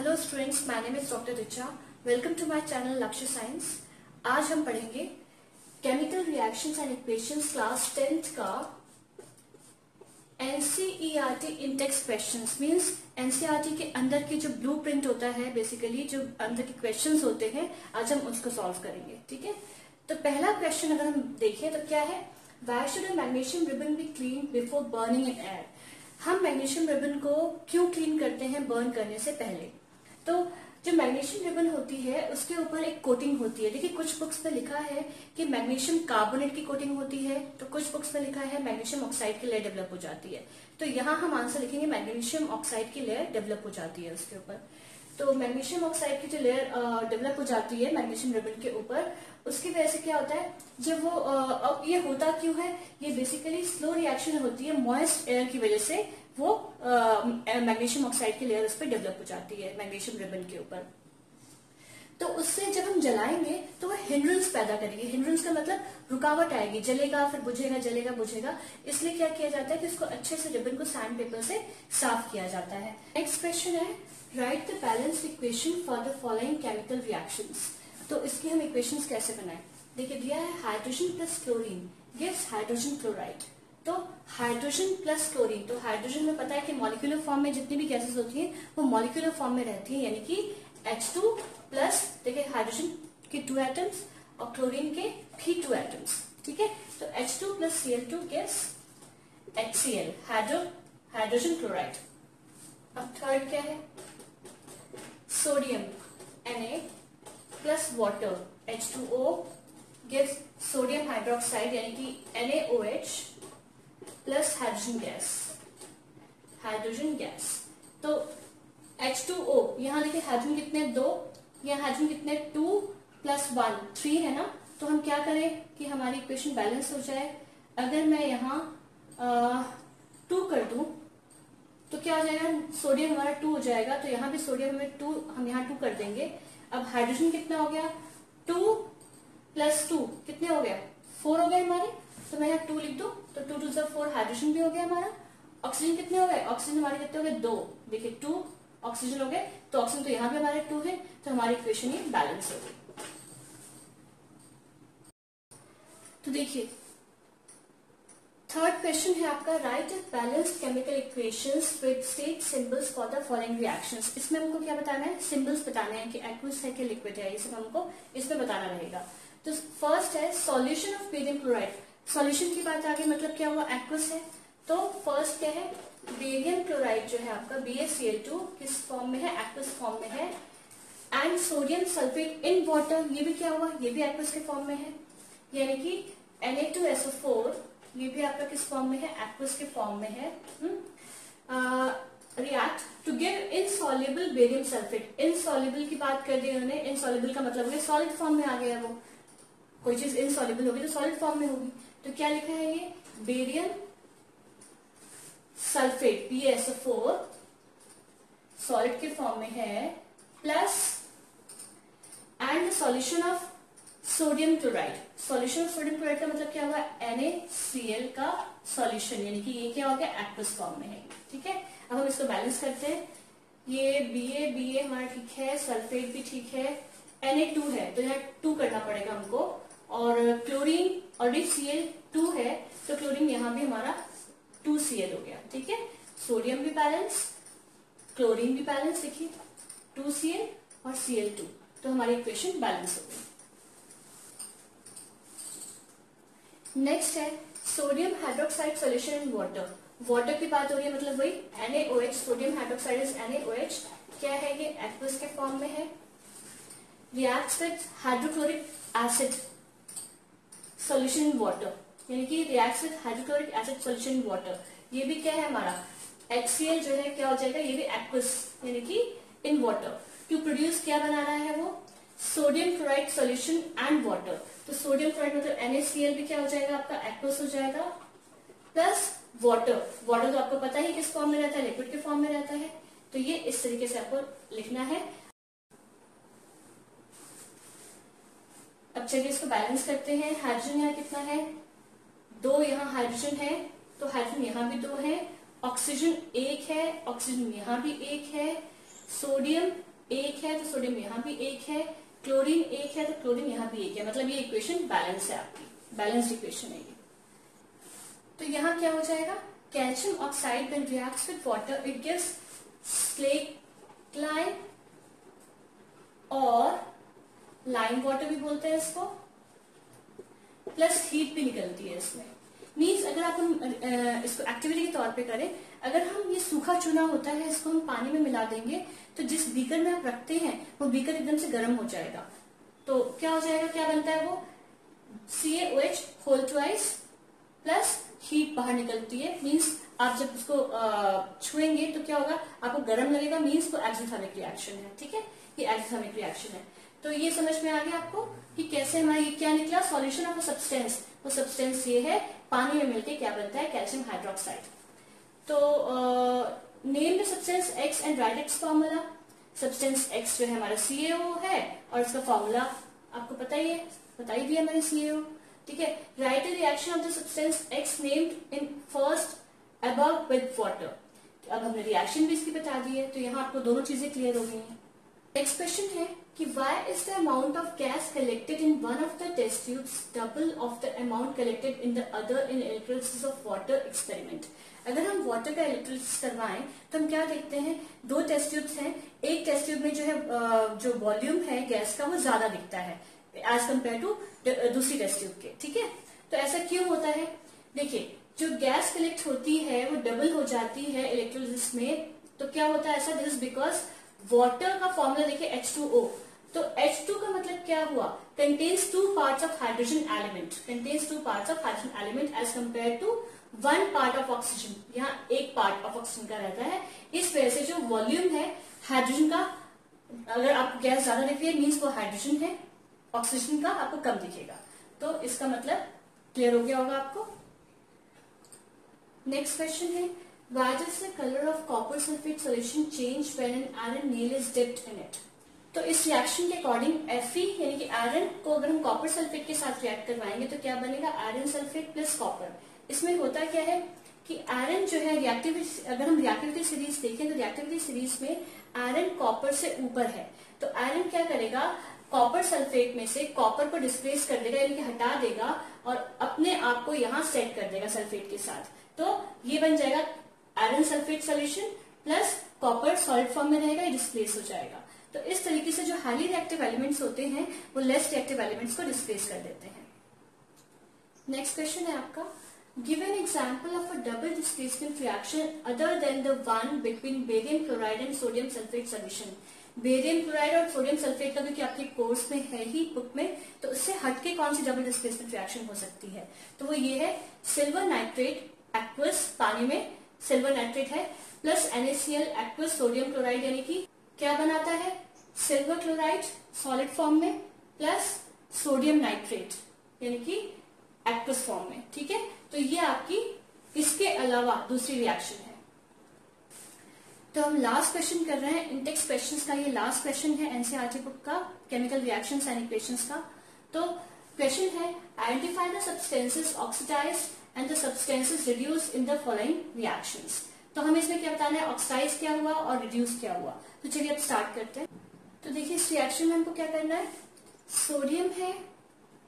Hello students, my name is doctor Richa. Welcome to my channel Lakshya science. आज हम पढ़ेंगे chemical reactions and equations class 10th का NCERT in text questions. Means NCERT के अंदर की जो ब्लूप्रिंट होता है, बेसिकली जो अंदर के क्वेश्चंस होते हैं, आज हम उसको सॉल्व करेंगे। ठीक है, तो पहला क्वेश्चन अगर हम देखें तो क्या है, why should a magnesium ribbon be clean before burning in air. हम मैग्नीशियम रिबन को क्यों क्लीन करते हैं बर्न करने से पहले? तो जो मैग्नीशियम रिबन होती है उसके ऊपर एक कोटिंग होती है। देखिए, कुछ बुक्स में लिखा है कि मैग्नीशियम कार्बोनेट की कोटिंग होती है, तो कुछ बुक्स में लिखा है मैग्नीशियम ऑक्साइड की लेयर डेवलप हो जाती है। तो यहाँ हम आंसर लिखेंगे मैग्नीशियम ऑक्साइड की लेयर डेवलप हो जाती है उसके ऊपर। तो मैग्नीशियम ऑक्साइड की जो लेयर डेवलप हो जाती है मैग्नीशियम रिबन के ऊपर, उसकी वजह से क्या होता है, जब वो अब ये होता क्यों है, ये बेसिकली स्लो रिएक्शन होती है मॉइस्ट एयर की वजह से। वो मैग्नीशियम ऑक्साइड की लेयर उस पर डेवलप हो जाती है मैग्नीशियम रिबन के ऊपर। तो उससे जब हम जलाएंगे तो वह हिंड्रेंस पैदा करेगी। हिंड्रेंस का मतलब रुकावट आएगी, जलेगा फिर बुझेगा, जलेगा बुझेगा। इसलिए क्या किया जाता है कि इसको अच्छे से रिबन को सैंड पेपर से साफ किया जाता है। नेक्स्ट क्वेश्चन है, right the balanced equation for the following chemical reactions. तो इसकी हम इक्वेशंस कैसे बनाएं? देखिए, दिया है hydrogen plus chlorine gives hydrogen chloride. तो हाइड्रोजन प्लस क्लोरीन, तो हाइड्रोजन में पता है कि मॉलिक्यूलर फॉर्म में जितनी भी गैसेस होती हैं वो मॉलिक्यूलर फॉर्म में रहती हैं, यानी कि H2 प्लस, देखिए हाइड्रोजन के 2 एटम्स और क्लोरीन के भी 2 एटम्स। ठीक है, तो H2 plus Cl2 gives HCl, hydrogen chloride. अब थर्ड क्या है, sodium Na plus water H2O gives sodium hydroxide, यानी कि NaOH प्लस हाइड्रोजन गैस। तो H2O, यहाँ देखिए हाइड्रोजन कितने 2, यहाँ हाइड्रोजन कितने 2 प्लस 1 3 है ना। तो हम क्या करें कि हमारी इक्वेशन बैलेंस हो जाए। अगर मैं यहाँ 2 कर दूं तो क्या हो जाएगा, सोडियम हमारा 2 हो जाएगा, तो यहाँ भी सोडियम में 2, हम यहाँ 2 कर देंगे। अब हाइड्रोजन कितना हो गया, 2 प्लस 2 कितने हो गया, 4 हो गए हमारे। तो मैं यहाँ 2 लिख दूं तो 2 टू 4 हाइड्रोजन भी हो गया हमारा। ऑक्सीजन कितने हो गए, ऑक्सीजन हमारे कितने हो गए 2, देखिए 2 ऑक्सीजन हो गए। तो ऑक्सीजन तो यहाँ भी हमारे 2 है, तो हमारी इक्वेशन ये बैलेंस हो गई। तो देखिए थर्ड क्वेश्चन है आपका, right balanced chemical equations with state symbols for the following reactions. इसमें हमको क्या बताना है, सिंबल्स बताने हैं कि एक्वस है कि लिक्विड है, ये सब हमको इसमें बताना रहेगा। तो फर्स्ट है solution of barium chloride. Solution की बात आ गई, मतलब क्या हुआ, एक्वस है। तो फर्स्ट क्या है, बेरियम क्लोराइड जो है आपका BaCl2 किस फॉर्म में है, एक्वस फॉर्म में है। And sodium sulphate in water, ये भी क्या हुआ, ये भी एक्वस के फॉर्म में है, यानी कि Na2SO4 ये भी आपका किस फॉर्म में है, एक्वस के फॉर्म में है। React to give insoluble barium sulphate. Insoluble की बात कर दी उन्होंने, इनसॉल्युबल का मतलब है सॉलिड फॉर्म में आ गया वो। कोई चीज इनसॉल्युबल होगी तो सॉलिड फॉर्म में होगी। तो क्या लिखा है ये, बेरियम सल्फेट BaSO4 सॉलिड के फॉर्म में है, plus and solution of sodium chloride. Solution of sodium chloride का मतलब क्या हुआ, NaCl का सॉल्यूशन, यानी कि ये क्या हो गया, एक्वस फॉर्म में है। ठीक है, अब हम इसको बैलेंस करते हैं। ये BA हमारा ठीक है, सल्फेट भी ठीक है, Na2 है तो यहाँ 2 करना पड़ेगा हमको, और क्लोरीन ऑलरेडी Cl2 है तो क्लोरीन यहाँ भी हमारा 2Cl हो गया। ठीक है, सोडियम भी बैलेंस, क्लोरीन भी बैलेंस, देखिए 2Cl और Cl2, तो हमारी इक्वेशन बैलेंस हो गई। नेक्स्ट है sodium hydroxide solution in water. Water की बात हो रही है, मतलब वही NaOH, sodium hydroxide is NaOH, क्या है ये, एक्वस के फॉर्म में है। Reacts with hydrochloric acid solution in water, यानी कि reacts with hydrochloric acid solution in water, ये भी क्या है हमारा HCl जो है क्या हो जाएगा, ये भी एक्वस, यानी कि इन वाटर। टू प्रोड्यूस क्या बनाना है वो, sodium chloride solution and water. तो सोडियम क्लोराइड मतलब NaCl भी क्या हो जाएगा आपका, एक्वस हो जाएगा, प्लस वाटर। वाटर तो आपको पता ही किस फॉर्म में रहता है, लिक्विड के फॉर्म में रहता है। तो ये इस तरीके से आपको लिखना है। अब चलिए इसको बैलेंस करते हैं। हाइड्रोजन यहाँ कितना है, 2 यहाँ हाइड्रोजन है, तो हाइड्रोजन यहाँ भी 2 है, ऑक्सीजन 1 है, ऑक्सीजन यहाँ भी 1 है, सोडियम एक है तो सोडियम यहाँ भी एक है, क्लोरीन एक है तो क्लोरीन यहाँ भी एक है, मतलब ये इक्वेशन बैलेंस है, आपकी बैलेंस्ड इक्वेशन है ये। तो यहाँ क्या हो जाएगा, calcium oxide when reacts with water it gives slaked lime और लाइम वाटर भी बोलते हैं इसको, प्लस हीट भी निकलती है इसमें। मीन्स अगर आप हम इसको एक्टिविटी के तौर पे करें, अगर हम ये सूखा चूना होता है इसको हम पानी में मिला देंगे तो जिस बीकर में आप रखते हैं वो बीकर एकदम से गर्म हो जाएगा, तो क्या हो जाएगा, क्या बनता है वो CaOH whole twice plus heat बाहर निकलती है। मीन्स आप जब उसको छुएंगे तो क्या होगा, आपको गर्म लगेगा, मीन्स वो एक्सोथर्मिक रिएक्शन है। ठीक है, ये एक्सोथर्मिक रिएक्शन है। तो ये समझ में आ गया आपको कि कैसे हमारा ये क्या निकला, सॉल्यूशन ऑफ अ सब्सटेंस। वो सब्सटेंस ये है, पानी में मिलके क्या बनता है, कैल्शियम हाइड्रोक्साइड। तो name the substance X and right it's formula. Substance X जो है हमारा CaO है और इसका फॉर्मूला आपको बता ही दिया मैंने CaO। ठीक है, right the reaction of the substance X named in first above with water. अब हमने रिएक्शन भी इसकी बता दी है, तो यहाँ आपको दोनों चीजें क्लियर हो गई हैं। नेक्स्ट क्वेश्चन है कि why is the amount of gas collected in one of the test tubes double of the amount collected in the other in electrolysis of water experiment। अगर हम वाटर का इलेक्ट्रोलिसिस करवाएं तो हम क्या देखते हैं, दो टेस्ट ट्यूब्स हैं, एक टेस्ट ट्यूब में जो है जो वॉल्यूम है गैस का वो ज्यादा दिखता है एज कम्पेयर टू दूसरी टेस्ट ट्यूब के। ठीक है, तो ऐसा क्यों होता है, देखिए जो गैस कलेक्ट होती है वो डबल हो जाती है इलेक्ट्रोलिसिस में, तो क्या होता है ऐसा, दिस इज बिकॉज वाटर का फॉर्मूला देखिए H2O, तो H2 का मतलब क्या हुआ, contains two parts of hydrogen element, contains two parts of hydrogen element as compare to one part of oxygen. यहाँ एक पार्ट ऑफ ऑक्सीजन का रहता है, इस वजह से जो वॉल्यूम है हाइड्रोजन का, अगर आपको गैस ज्यादा दिख रही है मीन्स वो हाइड्रोजन है, ऑक्सीजन का आपको कम दिखेगा। तो इसका मतलब क्लियर हो गया होगा आपको। नेक्स्ट क्वेश्चन है why does the color of copper sulfate solution change when an iron nail is dipped in it। तो इस रिएक्शन के अकॉर्डिंग Fe यानी कि आयरन को अगर हम कॉपर सल्फेट के साथ रिएक्ट करवाएंगे तो क्या बनेगा, आयरन सल्फेट प्लस कॉपर। इसमें होता क्या है कि आयरन जो है रिएक्टिविटी, अगर हम रिएक्टिविटी सीरीज देखें तो रिएक्टिविटी सीरीज में आयरन कॉपर से ऊपर है, तो आयरन क्या करेगा, कॉपर सल्फेट में से कॉपर को डिस्प्लेस कर देगा यानी कि हटा देगा और अपने आप को यहाँ सेट कर देगा सल्फेट के साथ, तो ये बन जाएगा iron sulphate solution plus copper salt form में रहेगा, ये डिस्प्लेस हो जाएगा। तो इस तरीके से जो हाईली रिएक्टिव एलिमेंट्स होते हैं वो लेस रिएक्टिव एलिमेंट्स को डिस्प्लेस कर देते हैं। नेक्स्ट क्वेश्चन है आपका, give an example of a double displacement reaction other than the one between barium chloride and sodium sulphate solution. Barium chloride और सोडियम सल्फेट का क्योंकि आपके कोर्स में है ही बुक में, तो उससे हटके कौन सी डबल डिस्प्लेसमेंट रिएक्शन हो सकती है, तो वो ये है सिल्वर नाइट्रेट एक्वस, पानी में सिल्वर नाइट्रेट है, plus NaCl aqueous sodium chloride यानी कि क्या बनाता है, सिल्वर क्लोराइड सॉलिड फॉर्म में प्लस सोडियम नाइट्रेट यानी कि एक्वस फॉर्म में। ठीक है, तो ये आपकी इसके अलावा दूसरी रिएक्शन है। तो हम लास्ट क्वेश्चन कर रहे हैं, इंटेक्स क्वेश्चंस का ये लास्ट क्वेश्चन है एनसीईआरटी बुक का, केमिकल रिएक्शंस एंड इक्वेशंस का। तो क्वेश्चन है, identify the substances oxidised and the substances reduced in the following reactions। तो हमें इसमें क्या बताना है, ऑक्साइज क्या हुआ और रिड्यूस क्या हुआ। तो चलिए अब स्टार्ट करते हैं। तो देखिए इस रिएक्शन में हमको क्या करना है, सोडियम है,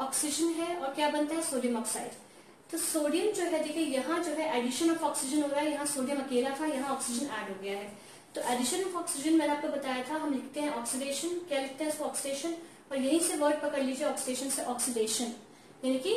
ऑक्सीजन है और क्या बनता है, सोडियम ऑक्साइड। तो सोडियम जो है देखिए यहाँ जो है एडिशन ऑफ ऑक्सीजन हो रहा है, यहाँ सोडियम अकेला था, यहाँ ऑक्सीजन ऐड हो गया है। तो एडिशन ऑफ ऑक्सीजन मैंने आपको बताया था, हम लिखते हैं ऑक्सीडेशन, क्या लिखते हैं इसको, ऑक्सीडेशन, और यहीं से वर्ड पकड़ लीजिए ऑक्सीडेशन से ऑक्सीडेशन, यानी कि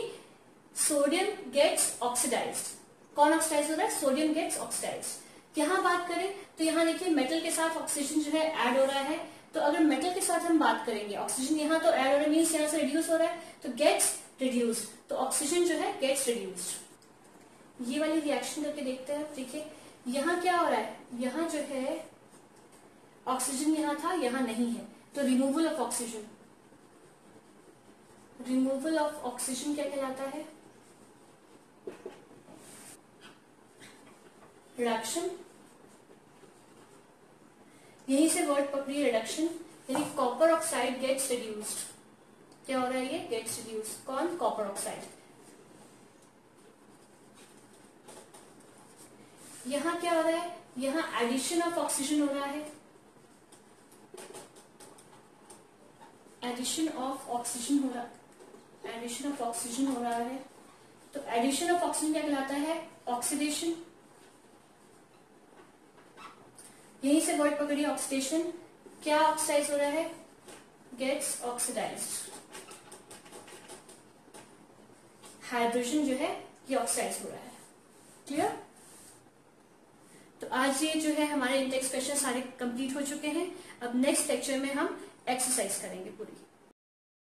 सोडियम गेट्स ऑक्सीडाइज्ड। कौन ऑक्सीडाइज हो रहा है, सोडियम गेट्स ऑक्सीडाइज्ड। यहाँ बात करें तो यहाँ देखिए मेटल के साथ ऑक्सीजन जो है ऐड हो रहा है, तो अगर मेटल के साथ हम बात करेंगे, ऑक्सीजन यहाँ तो ऐड हो रहा है मीन्स यहाँ से रिड्यूस हो रहा है, तो गेट्स रिड्यूस्ड, तो ऑक्सीजन जो है गेट्स रिड्यूस्ड। ये वाली रिएक्शन करके देखते हैं। देखिए यहाँ क्या हो रहा है, यहाँ जो है ऑक्सीजन यहाँ था, यहाँ नहीं है, तो removal of oxygen, removal of oxygen क्या कहलाता है, रिडक्शन। यहीं से वर्ड पकड़िए रिडक्शन, यानी कॉपर ऑक्साइड गेट्स रिड्यूस्ड। क्या हो रहा है, ये गेट्स रिड्यूस्ड, कौन, कॉपर ऑक्साइड। यहाँ क्या हो रहा है, यहाँ एडिशन ऑफ ऑक्सीजन हो रहा है, एडिशन ऑफ ऑक्सीजन हो रहा, एडिशन ऑफ ऑक्सीजन हो रहा है। तो एडिशन ऑफ ऑक्सीजन क्या कहलाता है? ऑक्सीडेशन। यहीं से वर्ड पकड़िए ऑक्सीडेशन। क्या ऑक्सीडाइज हो रहा है? Gets oxidised. हाइड्रोजन जो है ये ऑक्साइड हो रहा है। क्लियर? तो आज ये जो है हमारे इंटेक्स क्वेश्चन सारे कंप्लीट हो चुके हैं। अब नेक्स्ट लेक्चर में हम एक्सरसाइज करेंगे पूरी।